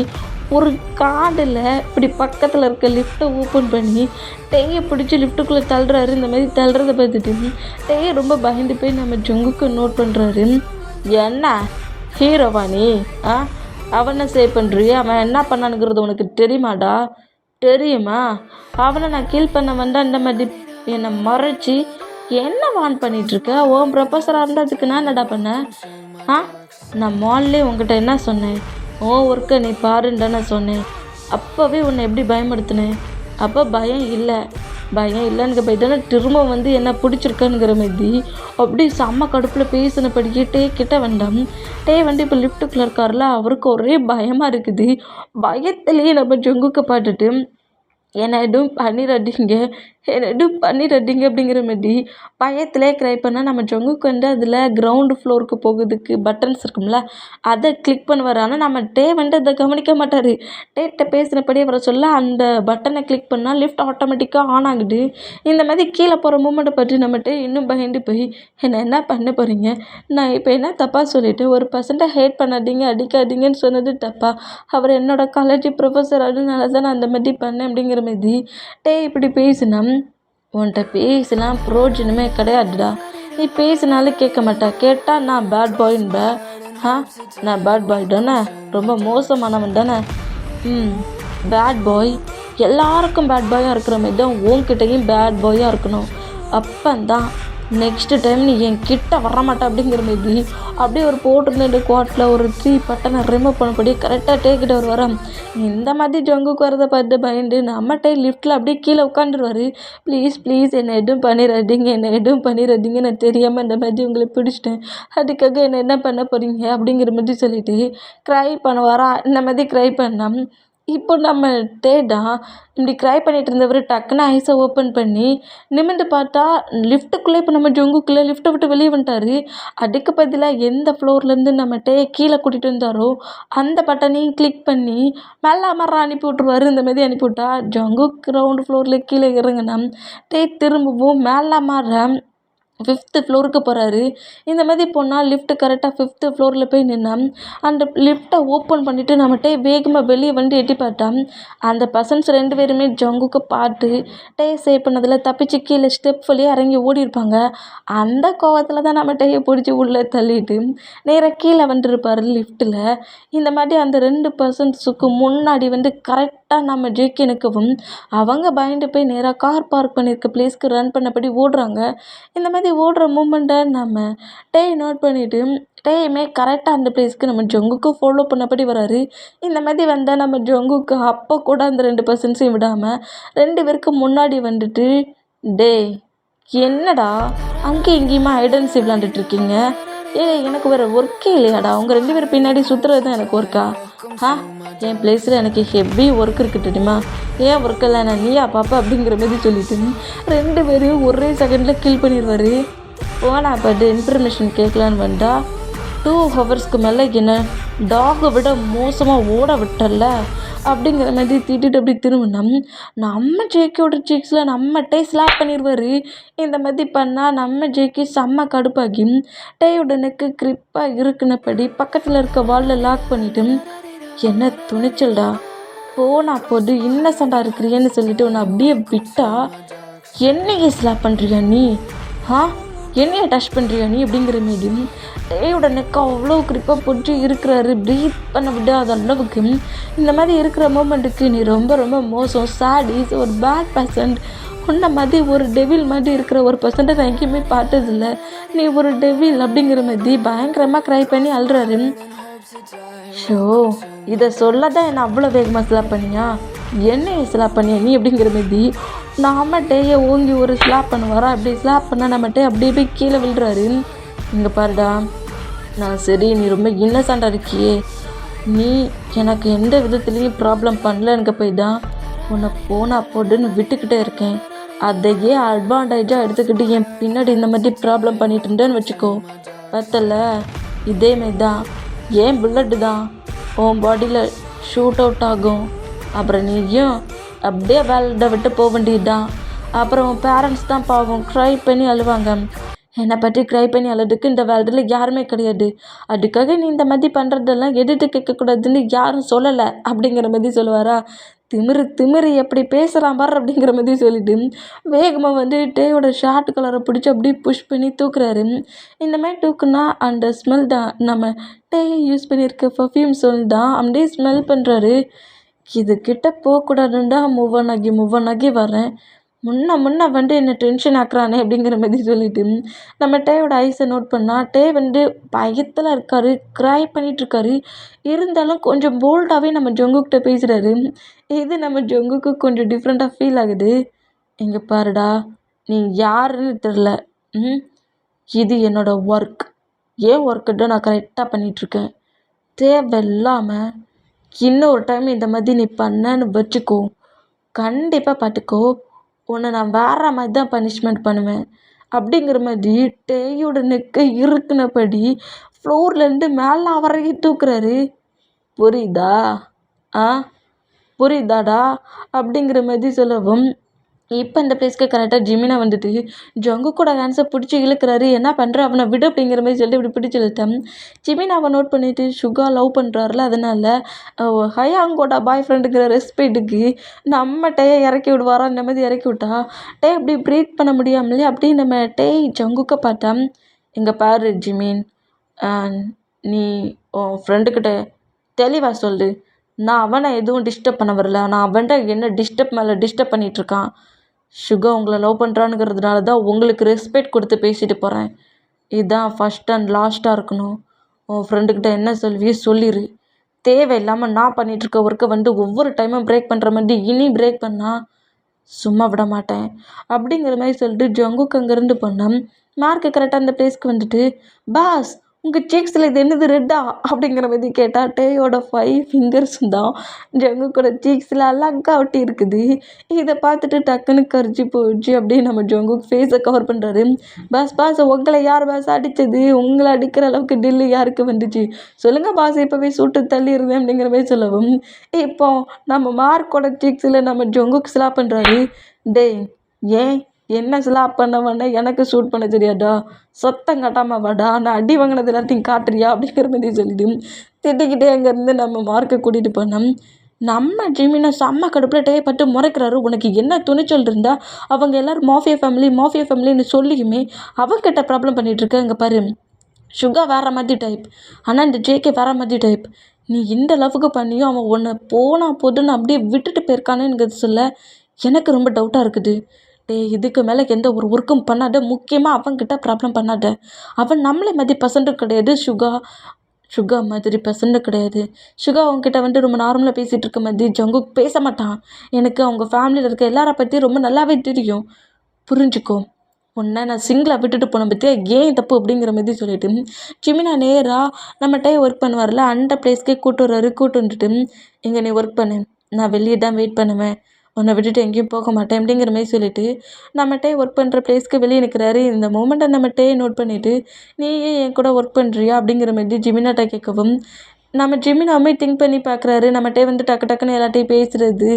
ஒரு காடில் இப்படி பக்கத்தில் இருக்க லிஃப்ட்டை ஓப்பன் பண்ணி டேயை பிடிச்சி லிஃப்ட்டுக்குள்ளே தள்ளுறாரு. இந்த மாதிரி தள்ளுறதை பார்த்துட்டு டேயை ரொம்ப பயந்து போய் நம்ம ஜங்குக்கு நோட் பண்ணுறாரு. என்ன ஹீரோவா நீ? அவனை சேவ் பண்ணுறிய, அவன் என்ன பண்ணானுங்கிறது உனக்கு தெரியுமா? அவனை நான் கீல் பண்ண வந்தால் இந்த மாதிரி என்னை மறைச்சி என்ன வான் பண்ணிகிட்ருக்க? ஓம் ப்ரொஃபஸராக இருந்ததுக்கு நான் என்னடா பண்ணேன்? நான் மால்லே உங்ககிட்ட என்ன சொன்னேன், ஒர்க்கை நீ பாருன்னு தானே சொன்னேன். அப்போவே உன்னை எப்படி பயமுடுத்தினேன்? அப்போ பயம் இல்லைன்னு போயிட்டானே திரும்ப வந்து என்ன பிடிச்சிருக்கேனுங்கிற மாதிரி அப்படி செம்ம கடுப்பில் பேசினபடியே கிட்ட வேண்டாம். வந்து இப்போ லிஃப்ட்டுக்குள்ளே இருக்கார்ல, அவருக்கு ஒரே பயமாக இருக்குது. பயத்துலேயே நம்ம ஜங்குக்க பாட்டுட்டு என்னை எதுவும் பண்ணிடாதீங்க அப்படிங்கிற மாதிரி பயத்திலே க்ரை பண்ணால் நம்ம ஜங்குக்கு வந்து அதில் கிரவுண்டு ஃப்ளோருக்கு போகிறதுக்கு பட்டன்ஸ் இருக்கும்ல, அதை கிளிக் பண்ணுவார். ஆனால் நம்ம வந்து அதை கவனிக்க மாட்டார். டேட்ட பேசினபடி அவரை சொல்ல அந்த பட்டனை கிளிக் பண்ணால் லிஃப்ட் ஆட்டோமேட்டிக்காக ஆன் ஆகுது. இந்த மாதிரி கீழே போகிற மூமெண்ட்டை பற்றி நம்மகிட்ட இன்னும் பயந்து போய் என்ன பண்ண போகிறீங்க, நான் இப்போ என்ன தப்பாக சொல்லிவிட்டு ஒரு பர்சன்ட்டை ஹேட் பண்ணாதீங்க அடிக்காதீங்கன்னு சொன்னது தப்பா, அவர் என்னோடய காலேஜ் ப்ரொஃபஸர், அதனால தான் நான் அந்த மாதிரி பண்ணேன் அப்படிங்கிற மாதிரி இப்படி பேசினா உன்கிட்ட பேசலாம் ப்ரோஜனமே கிடையாதுடா. நீ பேசினாலும் கேட்க மாட்டா, கேட்டால் நான் பேட் பாயின்ப. நான் பேட் பாய் தானே, ரொம்ப மோசமானவன் தானே. பேட் பாய் எல்லாருக்கும் பேட் பாயாக இருக்கிற மாதிரி தான் உன்கிட்டையும் பேட் பாயாக இருக்கணும். அப்பந்தான் நெக்ஸ்ட்டு டைம் நீ என் கிட்ட வரமாட்டே அப்படிங்கிற மாதிரி அப்படியே ஒரு போட்டிருந்த குவாட்டில் ஒரு 3 பட்டனை ரிமூவ் பண்ணபடி கரெக்டாக டேக்கிட்ட வருவார். இந்த மாதிரி ஜங்குக்கு வரதை பார்த்து பயந்து நம்ம லிஃப்ட்டில் அப்படியே கீழே உட்காந்துருவார். ப்ளீஸ் என்னை எதுவும் பண்ணிடாதீங்க, நான் தெரியாமல் இந்த மாதிரி உங்களை பிடிச்சிட்டேன், அதுக்காக என்ன பண்ண போகிறீங்க அப்படிங்கிற மாதிரி சொல்லிவிட்டு க்ரை பண்ணுவாரா. இந்த மாதிரி க்ரை பண்ணால் இப்போ நம்ம தான் இப்படி க்ரை பண்ணிகிட்டு இருந்தவர் டக்குன்னு ஐஸை ஓப்பன் பண்ணி நிமிர்ந்து பார்த்தா லிஃப்ட்டுக்குள்ளே இப்போ நம்ம ஜங்குக்குள்ளே லிஃப்ட்டை விட்டு வெளியே வந்துட்டார். அதுக்கு பதிலாக எந்த ஃப்ளோர்லேருந்து நம்ம கீழே கூட்டிகிட்டு வந்தாரோ அந்த பட்டனையும் கிளிக் பண்ணி மேலே மரம் அனுப்பி விட்ருவார். இந்த மாதிரி அனுப்பிவிட்டா ஜங்குக் கிரவுண்ட் ஃப்ளோரில் கீழே இறங்குனா திரும்பவும் மேலே மாற 5th ஃப்ளோருக்கு போகிறாரு. இந்த மாதிரி போனால் லிஃப்ட் கரெக்டாக 5th ஃப்ளோரில் போய் நின்னா அந்த லிஃப்ட்டை ஓப்பன் பண்ணிவிட்டு நம்மகிட்டே வேகமாக வெளியே வந்து எட்டி பார்த்தா அந்த பர்சன்ஸ் 2 பேருமே ஜங்குக்கு பார்த்து சேவ் பண்ணதில் தப்பிச்சு கீழே ஸ்டெப் வழியாக இறங்கி ஓடிருப்பாங்க. அந்த கோவத்தில் தான் நம்ம பிடிச்சி உள்ளே தள்ளிட்டு நேராக கீழே வந்துருப்பாரு லிஃப்ட்டில். இந்த மாதிரி அந்த 2 பர்சன்ஸுக்கு முன்னாடி வந்து கரெக்டாக நம்ம ஜேகே நிற்கவும் அவங்க பயந்து போய் நேராக கார் பார்க் பண்ணியிருக்க பிளேஸ்க்கு ரன் பண்ணபடி ஓடுறாங்க. இந்த மாதிரி ஓடுற மூமெண்ட்டை நம்ம நோட் பண்ணிவிட்டு டேயுமே கரெக்டாக அந்த பிளேஸ்க்கு நம்ம ஜங்குக்கு ஃபாலோ பண்ணபடி வராரு. இந்த மாதிரி வந்தால் நம்ம ஜங்குக்கு அப்போ கூட அந்த 2 பர்சன்ஸையும் விடாமல் 2 பேருக்கு முன்னாடி வந்துட்டு டேய் என்னடா அங்கே இங்கேயுமா ஐடன்சி விளாண்டுட்டு இருக்கீங்க? எனக்கு வேறு ஒர்க்கே இல்லையாடா, அவங்க 2 பேர் பின்னாடி சுற்றுறது தான் எனக்கு ஒர்க்கா? என் பிளேஸில் எனக்கு ஹெவி ஒர்க் இருக்குது தெரியுமா? ஏன் ஒர்க் இல்லை நான் நீயா பாப்பா அப்படிங்கிற மாதிரி சொல்லிட்டு 2 பேரும் ஒரே செகண்டில் கில் பண்ணிடுவார். போனா பட்டு இன்ஃபர்மேஷன் கேட்கலான்னு வந்தா 2 ஹவர்ஸ்க்கு மேலே என்ன டாகை விட மோசமாக ஓட விட்டல அப்படிங்கிற மாதிரி திட்டிட்டு அப்படி திரும்பினா நம்ம ஜேக்கியோட சீக்ஸில் நம்மகிட்டே ஸ்லாப் பண்ணிடுவார். இந்த மாதிரி பண்ணால் நம்ம ஜேக்கி செம்ம கடுப்பாகி டேயோட நெக்கு கிரிப்பாக இருக்குனபடி பக்கத்தில் இருக்க வாலில் லாக் பண்ணிவிட்டு என்ன துணிச்சல்டா போனா போது இன்னசெண்டாக இருக்கிறியன்னு சொல்லிட்டு உன்னை அப்படியே விட்டா என்னையே ஸ்லாப் பண்ணுறியா நீ? என்னையை டச் பண்ணுறியா நீ அப்படிங்கிற மாரி டேயோட நெக்கை அவ்வளோ குறிப்பாக பிடிச்சி இருக்கிறாரு. ப்ரீத் பண்ண விடாத அளவுக்கு இந்த மாதிரி இருக்கிற மூமெண்ட்டுக்கு நீ ரொம்ப ரொம்ப மோசம், சாடிஸ், ஒரு பேட் பர்சன்ட், உன்ன மாதிரி ஒரு டெவில் மாதிரி இருக்கிற ஒரு பர்சன்ட்டை நான் எங்கேயுமே பார்த்ததில்ல, நீ ஒரு டெவில் அப்படிங்கிற மாதிரி பயங்கரமாக க்ரை பண்ணி அழுறாரு. ஷோ இதை சொல்ல தான் என்னை அவ்வளோ வேகமாக ஸ்லாப் பண்ணியா? என்னையை ஸ்லாப் பண்ணியா நீ அப்படிங்கிற மாதிரி நாம டேயை ஓங்கி ஒரு ஸ்லாப் பண்ணுவாரா? அப்படி ஸ்லாப் பண்ணால் நம்ம டே அப்படியே போய் கீழே விழுறாரு. இங்கே பாருடா, நான் சரி நீ ரொம்ப இன்னசெண்டாக இருக்கியே, நீ எனக்கு எந்த விதத்துலேயும் ப்ராப்ளம் பண்ணலன்னு போய் தான் உன்னை போனா போடுன்னு விட்டுக்கிட்டே இருக்கேன். அதையே அட்வான்டேஜாக எடுத்துக்கிட்டு என் பின்னாடி இந்த மாதிரி ப்ராப்ளம் பண்ணிட்டு இருந்தேன்னு வச்சுக்கோ, பத்தல இதேமாரி தான் ஏன் புல்லட்டு தான் உன் பாடியில் ஷூட் அவுட் ஆகும். அப்புறம் நீயும் அப்படியே வேலையை விட்டு போக வேண்டியது தான். அப்புறம் உன் பேரண்ட்ஸ் தான் பாவம் க்ரை பண்ணி அழுவாங்க. என்னை பற்றி க்ரை பண்ணி அழுதுக்கு இந்த வேலையில் யாருமே கிடையாது. அதுக்காக நீ இந்த மாதிரி பண்ணுறதெல்லாம் எதிர்த்து கேட்கக்கூடாதுன்னு யாரும் சொல்லலை அப்படிங்கிற மாதிரி சொல்லுவாரா? திமிரு எப்படி பேசுகிறான் பாரு அப்படிங்கிற மாதிரி சொல்லிட்டு வேகமாக வந்து டேயோட ஷார்ட் கலரை பிடிச்சி அப்படியே புஷ் பண்ணி தூக்குறாரு. இந்த மாதிரி தூக்குனா அந்த ஸ்மெல் தான் நம்ம டேயை யூஸ் பண்ணியிருக்க பர்ஃப்யூம் ஸ்மெல் தான் அப்படியே ஸ்மெல் பண்ணுறாரு. இது கிட்ட போகக்கூடாதுன்னா மூவ் ஆன் ஆகி வரேன். முன்ன வந்து என்னை டென்ஷன் ஆக்குறானே அப்படிங்கிற மாதிரி சொல்லிட்டு நம்ம டேயோட ஐஸை நோட் பண்ணால் டே வந்து பயத்தில் இருக்கார், க்ரை பண்ணிகிட்ருக்காரு. இருந்தாலும் கொஞ்சம் போல்டாகவே நம்ம ஜங்குக்கிட்ட பேசுகிறாரு. இது நம்ம ஜங்குக்கு கொஞ்சம் டிஃப்ரெண்ட்டாக ஃபீல் ஆகுது. இங்கே பாருடா, நீ யாருன்னு தெரில, இது என்னோடய ஒர்க், ஏன் ஒர்க்கிட்ட நான் கரெக்டாக பண்ணிகிட்ருக்கேன். தேவையில்லாமல் இன்னொரு டைம் இந்த மாதிரி நீ பண்ணன்னு வச்சுக்கோ, கண்டிப்பாக பார்த்துக்கோ, உன்னை நான் வேறு மாதிரி தான் பனிஷ்மெண்ட் பண்ணுவேன் அப்படிங்கிற மாதிரி டேயோட நெக்கை இருக்குனபடி ஃப்ளோர்லேருந்து மேலே வரைக்கும் தூக்குறாரு. புரியுதா? புரியுதாடா அப்படிங்கிற மாதிரி சொல்லவும் இப்போ இந்த பிளேஸ்க்கு கரெக்டாக ஜிமினா வந்துட்டு ஜங்கு கூட ஹேண்ட்ஸை பிடிச்சி இழுக்கிறாரு. என்ன பண்ணுற அவனை விடு அப்படிங்கிற மாதிரி சொல்லிட்டு இப்படி பிடிச்சி இழுத்தேன். ஜிமினாவை நோட் பண்ணிவிட்டு சுகா லவ் பண்ணுறாருல, அதனால் ஹயாங்கோட பாய் ஃப்ரெண்டுங்கிற ரெஸ்பெக்ட்டுக்கு நம்ம டேயை இறக்கி விடுவாரா? இந்த மாதிரி இறக்கி விட்டா டே அப்படி ப்ரீத் பண்ண முடியாமலே அப்படியே நம்ம ஜங்குக்க பார்த்தேன். இங்கே பாரு ஜிமின், நீ உன் ஃப்ரெண்டுக்கிட்ட தெளிவாக சொல்லு, நான் அவனை எதுவும் டிஸ்டர்ப் பண்ண வரல, நான் அவன்கிட்ட என்ன டிஸ்டர்ப் பண்ணிகிட்ருக்கான். சுகா உங்களை லவ் பண்ணுறானுங்கிறதுனால தான் உங்களுக்கு ரெஸ்பெக்ட் கொடுத்து பேசிட்டு போகிறேன். இதுதான் ஃபஸ்ட் அண்ட் லாஸ்ட்டாக இருக்கணும். உன் ஃப்ரெண்டுக்கிட்ட என்ன சொல்வியே சொல்லிடு. தேவையில்லாமல் நான் பண்ணிகிட்ருக்க ஒர்க்கை வந்து ஒவ்வொரு டைமும் பிரேக் பண்ணுற மாதிரி இனி பிரேக் பண்ணால் சும்மா விட மாட்டேன் அப்படிங்கிற மாதிரி சொல்லிட்டு ஜங்குக்கு அங்கேருந்து போனேன். மார்க்கு கரெக்டாக அந்த பிளேஸ்க்கு வந்துட்டு பாஸ் உங்கள் சீக்ஸில் இது என்னது ரெட்டா அப்படிங்கிற மாதிரி கேட்டால் டேயோட 5 ஃபிங்கர்ஸும் தான் ஜங்குக்கோட சீக்ஸில் அழகா ஒட்டி இருக்குது. இதை பார்த்துட்டு டக்குன்னு கரிச்சு போயிடுச்சு. அப்படியே நம்ம ஜங்குக்கு ஃபேஸை கவர் பண்ணுறாரு. பாஸ் உங்களை யார் பாஸ் அடித்தது? உங்களை அடிக்கிற அளவுக்கு டில்லு யாருக்கு வந்துச்சு சொல்லுங்கள் பாஸ், இப்போவே சுட்டு தள்ளிடுவேன் அப்படிங்கிற மாதிரி சொல்லவும் இப்போ நம்ம மார்க்கோட சீக்ஸில் நம்ம ஜங்குக்கு ஸ்லாப் பண்ணுறாரு. டேய் ஏன் என்ன ஸ்லாப் பண்ண எனக்கு ஷூட் பண்ண தெரியாதா, சத்தம் காட்டாமல் வாடா, நான் அடி வாங்கினது எல்லாத்தையும் காட்டுறியா அப்படிங்கிற மாதிரி சொல்லிட்டு திட்டிக்கிட்டே அங்கேருந்து நம்ம மார்க்கை கூட்டிகிட்டு போனோம். நம்ம ஜிமினை செம்ம கடுப்பில் டேப்பட்டு முறைக்கிறாரு. உனக்கு என்ன துணிச்சல் இருந்தா அவங்க எல்லோரும் மாஃபியா ஃபேமிலின்னு சொல்லியுமே அவங்ககிட்ட ப்ராப்ளம் பண்ணிகிட்ருக்க. இங்கே பாரு, சுகா வேறு மாதிரி டைப், ஆனால் இந்த ஜேகே வேறு மாதிரி டைப். நீ இந்த லவ்வுக்கு பண்ணியும் அவன் உன்னை போதுன்னு அப்படியே விட்டுட்டு போயிருக்கானுங்கிறது சொல்ல எனக்கு ரொம்ப டவுட்டாக இருக்குது. இதுக்கு மேலே எந்த ஒரு ஒர்க்கும் பண்ணாத, முக்கியமாக அவன்கிட்ட ப்ராப்ளம் பண்ணாத. அவன் நம்மளை மாதிரி பர்சன்ட்டும் கிடையாது, சுகா மாதிரி பர்சன்ட்டும் கிடையாது. சுகா அவங்ககிட்ட வந்து ரொம்ப நார்மலாக பேசிகிட்டு இருக்க மாதிரி ஜங்குக் பேச மாட்டான். எனக்கு அவங்க ஃபேமிலியில் இருக்க எல்லாரை பற்றி ரொம்ப நல்லாவே தெரியும், புரிஞ்சுக்கோ. உன்னை நான் சிங்கிளாக விட்டுட்டு போன பற்றியா ஏன் தப்பு அப்படிங்கிற மாதிரி சொல்லிட்டு ஜிமினா நேராக நம்மகிட்டே ஒர்க் பண்ணுவார்ல அந்த பிளேஸ்க்கே கூட்டு வந்துட்டு, இங்கே நீ ஒர்க் பண்ணு, நான் வெளியே தான் வெயிட் பண்ணுவேன், உன்னை விட்டுட்டு எங்கேயும் போக மாட்டேன் அப்படிங்கிற மாதிரி சொல்லிவிட்டு நம்மகிட்டே ஒர்க் பண்ணுற பிளேஸ்க்கு வெளியே நிற்கிறாரு. இந்த மூமெண்ட்டை நம்மகிட்டே நோட் பண்ணிவிட்டு நீ ஏன் என் கூட ஒர்க் பண்ணுறியா அப்படிங்கிற மாதிரி ஜிமினாட்ட கேட்கவும் நம்ம ஜிமினாமே திங்க் பண்ணி பார்க்குறாரு. நம்மகிட்டே வந்து டக்குன்னு எல்லாட்டையும் பேசுகிறது,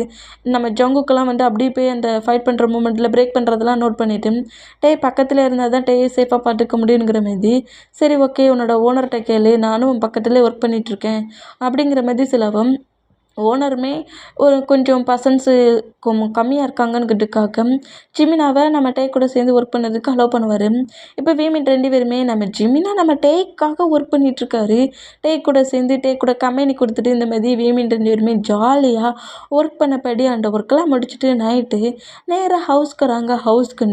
நம்ம ஜங்குக்கெல்லாம் வந்து அப்படியே போய் அந்த ஃபைட் பண்ணுற மூமெண்ட்டில் பிரேக் பண்ணுறதெல்லாம் நோட் பண்ணிவிட்டு பக்கத்தில் இருந்தால் தான் சேஃபாக பார்த்துக்க முடியுங்கிற மாதிரி. சரி ஓகே, உன்னோட ஓனர்கிட்ட கேளு, நானும் பக்கத்துலேயே ஒர்க் பண்ணிகிட்ருக்கேன் அப்படிங்கிற மாதிரி சொல்லவும் ஓனருமே ஒரு கொஞ்சம் பர்சன்ஸு கம்மியாக இருக்காங்கன்னுக்கிட்டுக்காக ஜிமினாவை நம்ம டே கூட சேர்ந்து ஒர்க் பண்ணதுக்கு அலோவ் பண்ணுவார். இப்போ வீமின் 2 பேருமே நம்ம ஜிமினா நம்ம டேக்காக ஒர்க் பண்ணிகிட்ருக்காரு, டே கூட கம்பெனி கொடுத்துட்டு இந்த மாதிரி வீமின் 2 பேருமே ஜாலியாக ஒர்க் பண்ணபடி அந்த ஒர்க்கெல்லாம் முடிச்சுட்டு நைட்டு நேராக ஹவுஸ்க்கு வராங்க. ஹவுஸ்க்கு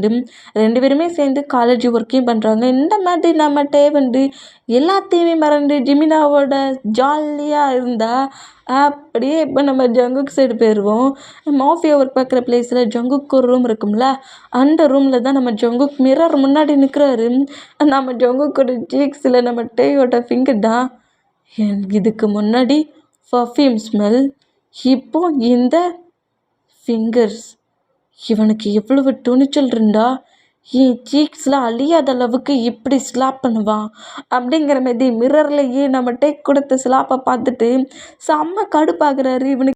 2 பேருமே சேர்ந்து காலேஜ் ஒர்க்கையும் பண்ணுறாங்க. இந்த மாதிரி நம்ம டே வந்து எல்லாத்தையுமே மறந்து ஜிமினாவோட ஜாலியாக இருந்தால் அப்படியே இப்போ நம்ம ஜங்குக் சைடு போயிடுவோம். மாஃபியா ஒர்க் பார்க்குற பிளேஸில் ஜங்குக்கு ஒரு ரூம் இருக்கும்ல, அந்த ரூமில் தான் நம்ம ஜங்குக் மிரர் முன்னாடி நிற்கிறாரு. நம்ம ஜங்குக்கோட சீக்ஸில் நம்ம டேயோட ஃபிங்கர் தான். இதுக்கு முன்னாடி பர்ஃப்யூம் ஸ்மெல், இப்போ இந்த ஃபிங்கர்ஸ். இவனுக்கு எவ்வளவு துணிச்சல் இருந்தா என் சீக்ஸில் அழியாத அளவுக்கு இப்படி ஸ்லாப் பண்ணுவான் அப்படிங்கிற மாதிரி மிரர்லேயே நம்ம டேக் கொடுத்த ஸ்லாப்பை பார்த்துட்டு செம்ம கடுப்பாகிறாரு. இவனுக்கு